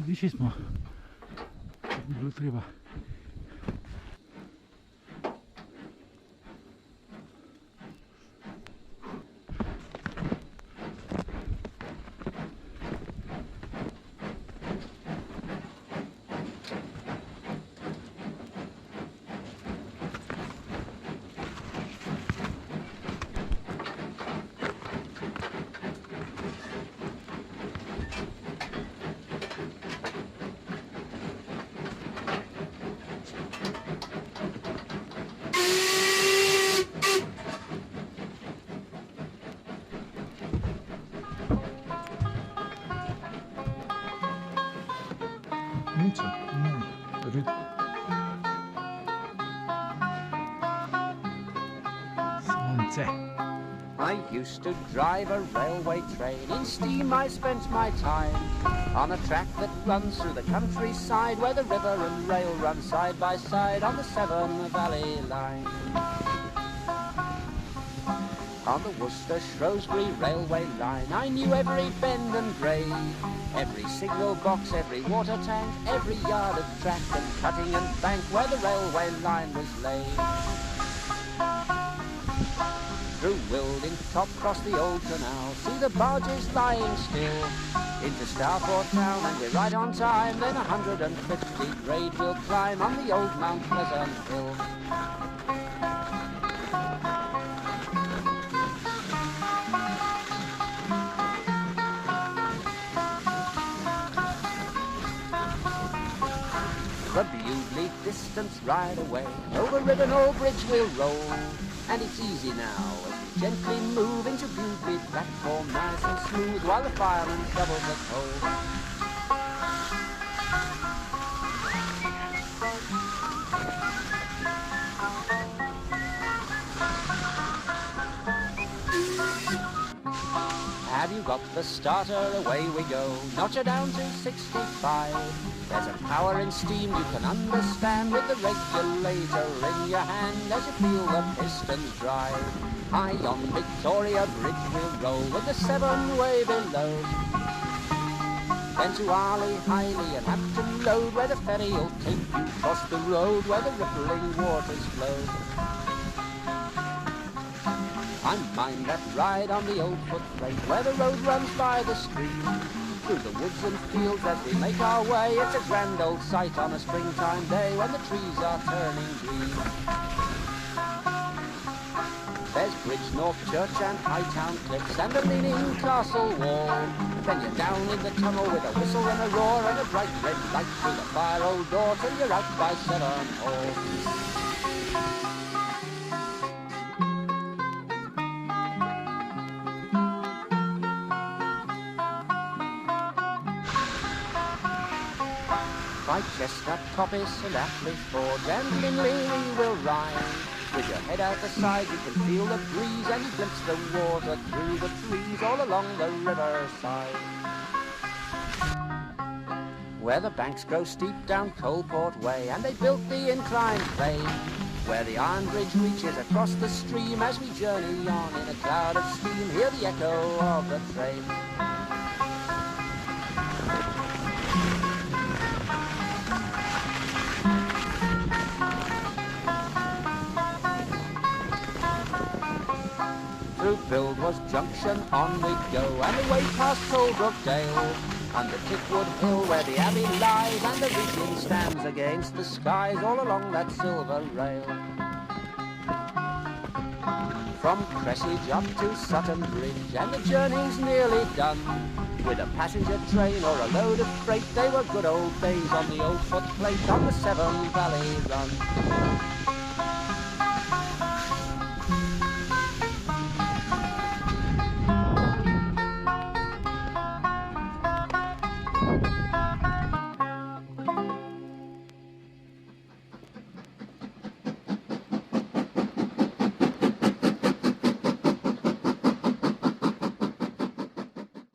Višji smo, bi bilo treba. I used to drive a railway train. In steam I spent my time on a track that runs through the countryside, where the river and rail run side by side on the Severn Valley line. On the Worcester-Shrewsbury railway line I knew every bend and grade, every signal box, every water tank, every yard of track and cutting and bank where the railway line was laid. Through Wilding Top, cross the old canal, see the barges lying still, into Starport town and we're right on time, then 150 grade we'll climb on the old Mount Pleasant Hill. The Bewdley distance right away, over Ribbon Old Bridge we'll roll, and it's easy now as we gently move into Bewdley platform, nice and smooth, while the fireman shovels the coal. Have you got the starter? Away we go, notch her down to 65. There's a power in steam you can understand, with the regulator in your hand as you feel the pistons drive. High on Victoria Bridge we'll roll, with the Severn way below. Then to Arley, Highley and Hampton Road, where the ferry'll take you across the road where the rippling waters flow. I mind that ride on the old footplate, where the road runs by the stream, through the woods and fields as we make our way. It's a grand old sight on a springtime day when the trees are turning green. There's Bridgenorth Church and Hightown Cliffs and the leaning castle wall. Then you're down in the tunnel with a whistle and a roar and a bright red light through the fire old door till you're out by Severn Hall. By Chestnut Coppice and Apley Forge and Linley we will ride. With your head out the side you can feel the breeze and you glimpse the water through the trees all along the riverside. Where the banks grow steep down Coalport Way and they built the inclined plane, where the iron bridge reaches across the stream as we journey on in a cloud of steam, hear the echo of the train. Through Buildwas Junction on we go, and away past Colebrook Dale, under Tickwood Hill where the Abbey lies, and the Riesling stands against the skies all along that silver rail. From Cressidge up to Sutton Bridge, and the journey's nearly done. With a passenger train or a load of freight, they were good old days on the old footplate on the Severn Valley Run.